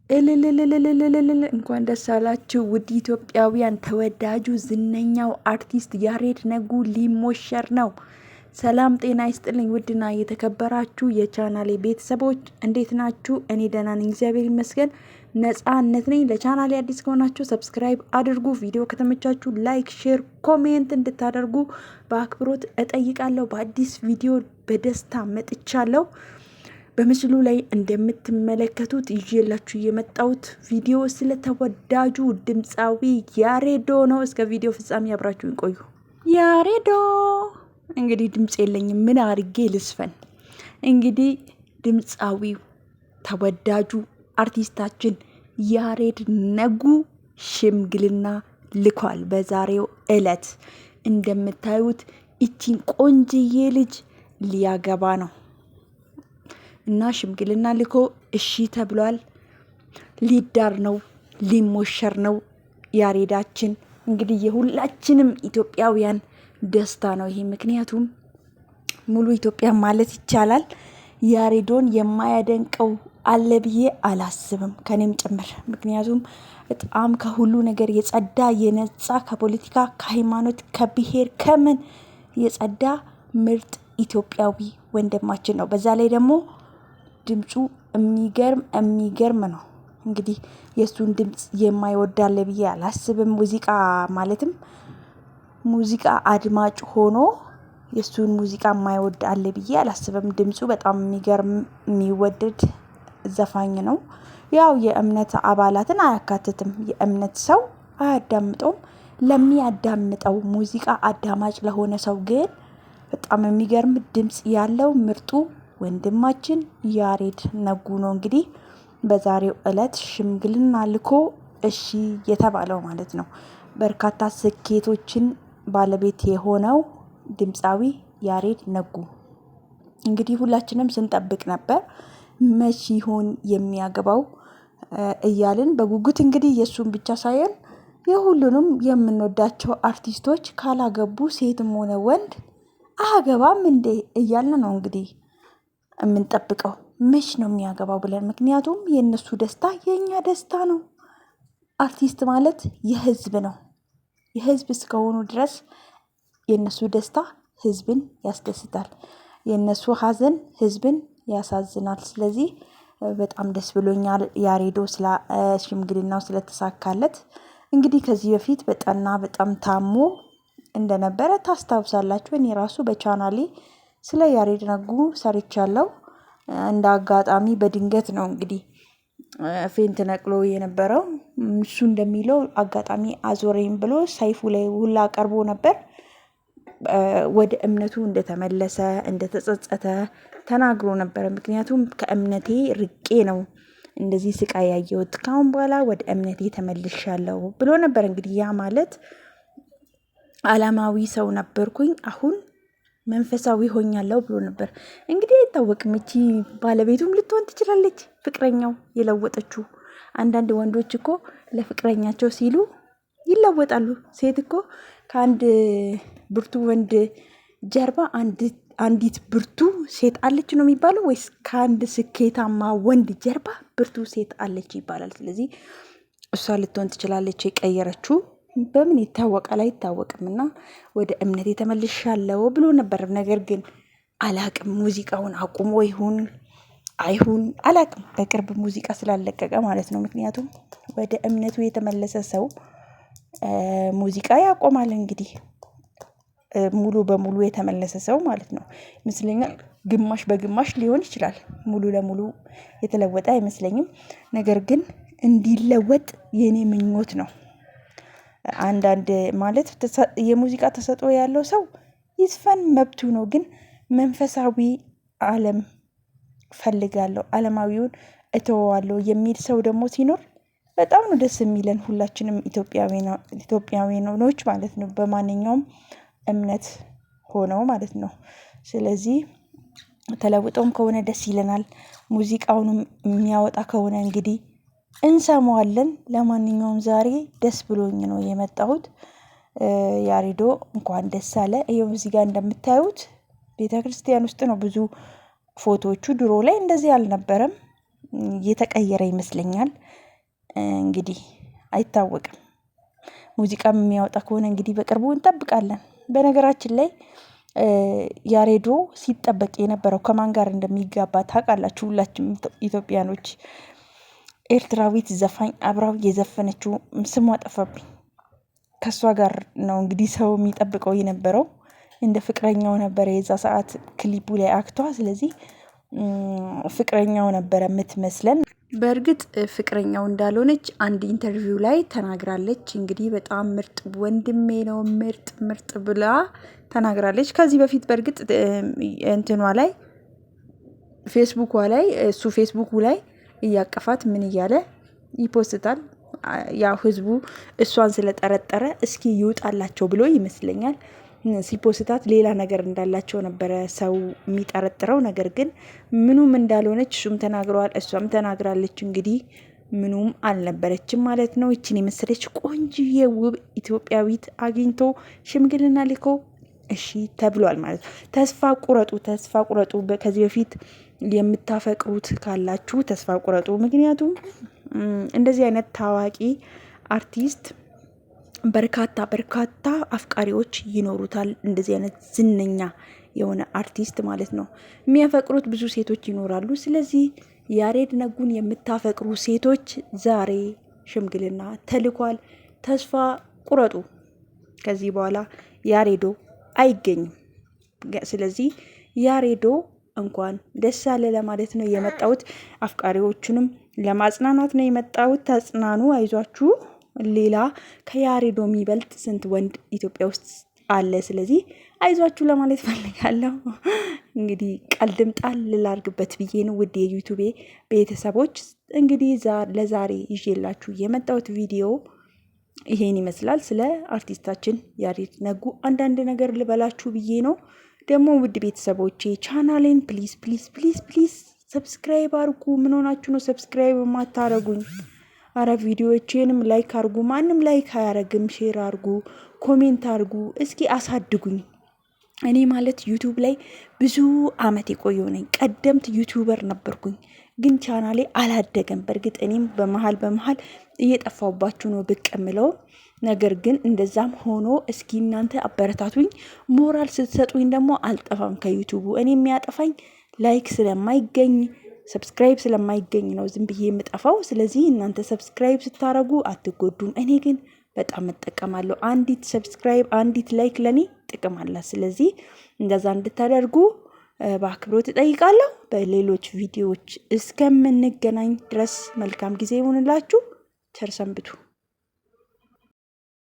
እልልልልልልልል እንኳን ደስ አላችሁ ውድ ኢትዮጵያውያን። ተወዳጁ ዝነኛው አርቲስት ያሬድ ነጉ ሊሞሸር ነው። ሰላም ጤና ይስጥልኝ ውድና የተከበራችሁ የቻናሌ ቤተሰቦች እንዴት ናችሁ? እኔ ደህና ነኝ፣ እግዚአብሔር ይመስገን። ነጻነት ነኝ። ለቻናሌ አዲስ ከሆናችሁ ሰብስክራይብ አድርጉ። ቪዲዮ ከተመቻችሁ ላይክ፣ ሼር፣ ኮሜንት እንድታደርጉ በአክብሮት እጠይቃለሁ። በአዲስ ቪዲዮ በደስታ መጥቻለሁ። በምስሉ ላይ እንደምትመለከቱት ይዤላችሁ የመጣሁት ቪዲዮ ስለተወዳጁ ድምፃዊ ያሬዶ ነው። እስከ ቪዲዮ ፍጻሜ አብራችሁ ይቆዩ። ያሬዶ እንግዲህ ድምፅ የለኝም፣ ምን አድርጌ ልስፈን? እንግዲህ ድምፃዊው ተወዳጁ አርቲስታችን ያሬድ ነጉ ሽምግልና ልኳል። በዛሬው ዕለት እንደምታዩት ይቺን ቆንጅዬ ልጅ ሊያገባ ነው እና ሽምግልና ልኮ እሺ ተብሏል። ሊዳር ነው፣ ሊሞሸር ነው ያሬዳችን። እንግዲህ የሁላችንም ኢትዮጵያውያን ደስታ ነው ይሄ። ምክንያቱም ሙሉ ኢትዮጵያ ማለት ይቻላል ያሬዶን የማያደንቀው አለ ብዬ አላስብም፣ ከኔም ጭምር። ምክንያቱም በጣም ከሁሉ ነገር የጸዳ የነጻ፣ ከፖለቲካ፣ ከሃይማኖት፣ ከብሔር፣ ከምን የጸዳ ምርጥ ኢትዮጵያዊ ወንድማችን ነው። በዛ ላይ ደግሞ ድምፁ የሚገርም ነው። እንግዲህ የእሱን ድምፅ የማይወዳለ ብዬ አላስብም። ማለትም ሙዚቃ አድማጭ ሆኖ የእሱን ሙዚቃ የማይወድ አለ ብዬ አላስብም። ድምፁ በጣም የሚገርም የሚወደድ ዘፋኝ ነው። ያው የእምነት አባላትን አያካትትም። የእምነት ሰው አያዳምጠውም። ለሚያዳምጠው ሙዚቃ አዳማጭ ለሆነ ሰው ግን በጣም የሚገርም ድምፅ ያለው ምርጡ ወንድማችን ያሬድ ነጉ ነው። እንግዲህ በዛሬው ዕለት ሽምግልና ልኮ እሺ የተባለው ማለት ነው። በርካታ ስኬቶችን ባለቤት የሆነው ድምፃዊ ያሬድ ነጉ እንግዲህ ሁላችንም ስንጠብቅ ነበር፣ መቼ ይሆን የሚያገባው እያልን በጉጉት። እንግዲህ የእሱን ብቻ ሳይሆን የሁሉንም የምንወዳቸው አርቲስቶች ካላገቡ ሴትም ሆነ ወንድ አያገባም እንዴ እያልን ነው እንግዲህ የምንጠብቀው መች ነው የሚያገባው ብለን። ምክንያቱም የእነሱ ደስታ የእኛ ደስታ ነው። አርቲስት ማለት የህዝብ ነው። የህዝብ እስከሆኑ ድረስ የእነሱ ደስታ ህዝብን ያስደስታል፣ የእነሱ ሀዘን ህዝብን ያሳዝናል። ስለዚህ በጣም ደስ ብሎኛል ያሬዶ ሽምግልናው ስለተሳካለት። እንግዲህ ከዚህ በፊት በጣም ታሞ እንደነበረ ታስታውሳላችሁ። እኔ ራሱ በቻናሌ ስለ ያሬድ ነጉ ሰርቻለሁ። እንደ አጋጣሚ በድንገት ነው እንግዲህ ፌንት ነቅሎ የነበረው። እሱ እንደሚለው አጋጣሚ አዞረኝ ብሎ ሰይፉ ላይ ሁላ ቀርቦ ነበር። ወደ እምነቱ እንደተመለሰ እንደተጸጸተ ተናግሮ ነበረ። ምክንያቱም ከእምነቴ ርቄ ነው እንደዚህ ስቃይ ያየሁት፣ ካሁን በኋላ ወደ እምነቴ ተመልሻለሁ ብሎ ነበር። እንግዲህ ያ ማለት አላማዊ ሰው ነበርኩኝ፣ አሁን መንፈሳዊ ሆኛለሁ ብሎ ነበር። እንግዲህ አይታወቅም፣ እቺ ባለቤቱም ልትሆን ትችላለች፣ ፍቅረኛው የለወጠችው። አንዳንድ ወንዶች እኮ ለፍቅረኛቸው ሲሉ ይለወጣሉ። ሴት እኮ ከአንድ ብርቱ ወንድ ጀርባ አንዲት ብርቱ ሴት አለች ነው የሚባለው፣ ወይስ ከአንድ ስኬታማ ወንድ ጀርባ ብርቱ ሴት አለች ይባላል? ስለዚህ እሷ ልትሆን ትችላለች የቀየረችው። በምን ይታወቃል? አይታወቅም። እና ወደ እምነት የተመልሻለሁ ብሎ ነበር። ነገር ግን አላቅም፣ ሙዚቃውን አቁሞ ይሁን አይሁን አላቅም። በቅርብ ሙዚቃ ስላለቀቀ ማለት ነው። ምክንያቱም ወደ እምነቱ የተመለሰ ሰው ሙዚቃ ያቆማል። እንግዲህ ሙሉ በሙሉ የተመለሰ ሰው ማለት ነው ይመስለኛል። ግማሽ በግማሽ ሊሆን ይችላል። ሙሉ ለሙሉ የተለወጠ አይመስለኝም። ነገር ግን እንዲለወጥ የኔ ምኞት ነው። አንዳንድ ማለት የሙዚቃ ተሰጥኦ ያለው ሰው ይዝፈን፣ መብቱ ነው። ግን መንፈሳዊ ዓለም ፈልጋለሁ፣ ዓለማዊውን እተወዋለሁ የሚል ሰው ደግሞ ሲኖር በጣም ነው ደስ የሚለን። ሁላችንም ኢትዮጵያውያኖች ማለት ነው፣ በማንኛውም እምነት ሆነው ማለት ነው። ስለዚህ ተለውጠውም ከሆነ ደስ ይለናል። ሙዚቃውንም የሚያወጣ ከሆነ እንግዲህ እንሰማዋለን። ለማንኛውም ዛሬ ደስ ብሎኝ ነው የመጣሁት። ያሬዶ እንኳን ደስ አለ። ይኸው እዚህ ጋር እንደምታዩት ቤተ ክርስቲያን ውስጥ ነው ብዙ ፎቶዎቹ። ድሮ ላይ እንደዚህ አልነበረም። የተቀየረ ይመስለኛል። እንግዲህ አይታወቅም። ሙዚቃም የሚያወጣ ከሆነ እንግዲህ በቅርቡ እንጠብቃለን። በነገራችን ላይ ያሬዶ ሲጠበቅ የነበረው ከማን ጋር እንደሚጋባ ታውቃላችሁ? ሁላችሁም ኢትዮጵያኖች። ኤርትራዊት ዘፋኝ አብራው የዘፈነችው ስሟ ጠፋብኝ። ከእሷ ጋር ነው እንግዲህ ሰው የሚጠብቀው የነበረው። እንደ ፍቅረኛው ነበረ የዛ ሰዓት ክሊፑ ላይ አክቷ። ስለዚህ ፍቅረኛው ነበረ የምትመስለን። በእርግጥ ፍቅረኛው እንዳልሆነች አንድ ኢንተርቪው ላይ ተናግራለች። እንግዲህ በጣም ምርጥ ወንድሜ ነው ምርጥ ብላ ተናግራለች። ከዚህ በፊት በእርግጥ እንትኗ ላይ ፌስቡኩ ላይ እያቀፋት ምን እያለ ይፖስታል። ያው ህዝቡ እሷን ስለጠረጠረ እስኪ ይውጣላቸው ብሎ ይመስለኛል ሲፖስታት ሌላ ነገር እንዳላቸው ነበረ ሰው የሚጠረጥረው። ነገር ግን ምኑም እንዳልሆነች እሱም ተናግረዋል፣ እሷም ተናግራለች። እንግዲህ ምኑም አልነበረችም ማለት ነው። ይችን የመሰለች ቆንጅዬ ውብ ኢትዮጵያዊት አግኝቶ ሽምግልና ልኮ እሺ ተብሏል ማለት ነው። ተስፋ ቁረጡ። ከዚህ በፊት የምታፈቅሩት ካላችሁ ተስፋ ቁረጡ። ምክንያቱም እንደዚህ አይነት ታዋቂ አርቲስት በርካታ አፍቃሪዎች ይኖሩታል። እንደዚህ አይነት ዝነኛ የሆነ አርቲስት ማለት ነው። የሚያፈቅሩት ብዙ ሴቶች ይኖራሉ። ስለዚህ ያሬድ ነጉን የምታፈቅሩ ሴቶች ዛሬ ሽምግልና ተልኳል። ተስፋ ቁረጡ። ከዚህ በኋላ ያሬዶ አይገኝም። ስለዚህ ያሬዶ እንኳን ደስ አለ ለማለት ነው የመጣሁት። አፍቃሪዎቹንም ለማጽናናት ነው የመጣሁት። ተጽናኑ፣ አይዟችሁ። ሌላ ከያሬዶ የሚበልጥ ስንት ወንድ ኢትዮጵያ ውስጥ አለ። ስለዚህ አይዟችሁ ለማለት ፈልጋለሁ። እንግዲህ ቀልድም ጣል ላርግበት ብዬ ነው። ውድ የዩቱቤ ቤተሰቦች እንግዲህ ለዛሬ ይዤላችሁ የመጣሁት ቪዲዮ ይሄን ይመስላል። ስለ አርቲስታችን ያሬድ ነጉ አንዳንድ ነገር ልበላችሁ ብዬ ነው። ደግሞ ውድ ቤተሰቦቼ ቻናሌን ፕሊዝ ሰብስክራይብ አርጉ። ምን ሆናችሁ ነው ሰብስክራይብ የማታረጉኝ? አረ ቪዲዮዎቼንም ላይክ አርጉ። ማንም ላይክ አያረግም። ሼር አርጉ፣ ኮሜንት አርጉ። እስኪ አሳድጉኝ። እኔ ማለት ዩቱብ ላይ ብዙ አመት የቆየው ነኝ። ቀደምት ዩቱበር ነበርኩኝ፣ ግን ቻናሌ አላደገም። በእርግጥ እኔም በመሀል እየጠፋውባችሁ ነው ብቅ የምለው። ነገር ግን እንደዛም ሆኖ እስኪ እናንተ አበረታቱኝ። ሞራል ስትሰጡኝ ደግሞ አልጠፋም ከዩቱቡ። እኔ የሚያጠፋኝ ላይክ ስለማይገኝ ሰብስክራይብ ስለማይገኝ ነው ዝም ብዬ የምጠፋው። ስለዚህ እናንተ ሰብስክራይብ ስታረጉ አትጎዱም። እኔ ግን በጣም እጠቀማለሁ። አንዲት ሰብስክራይብ፣ አንዲት ላይክ ለኔ ጥቅም አላት። ስለዚህ እንደዛ እንድታደርጉ በአክብሮት እጠይቃለሁ። በሌሎች ቪዲዮዎች እስከምንገናኝ ድረስ መልካም ጊዜ ይሁንላችሁ። ቸር ሰንብቱ።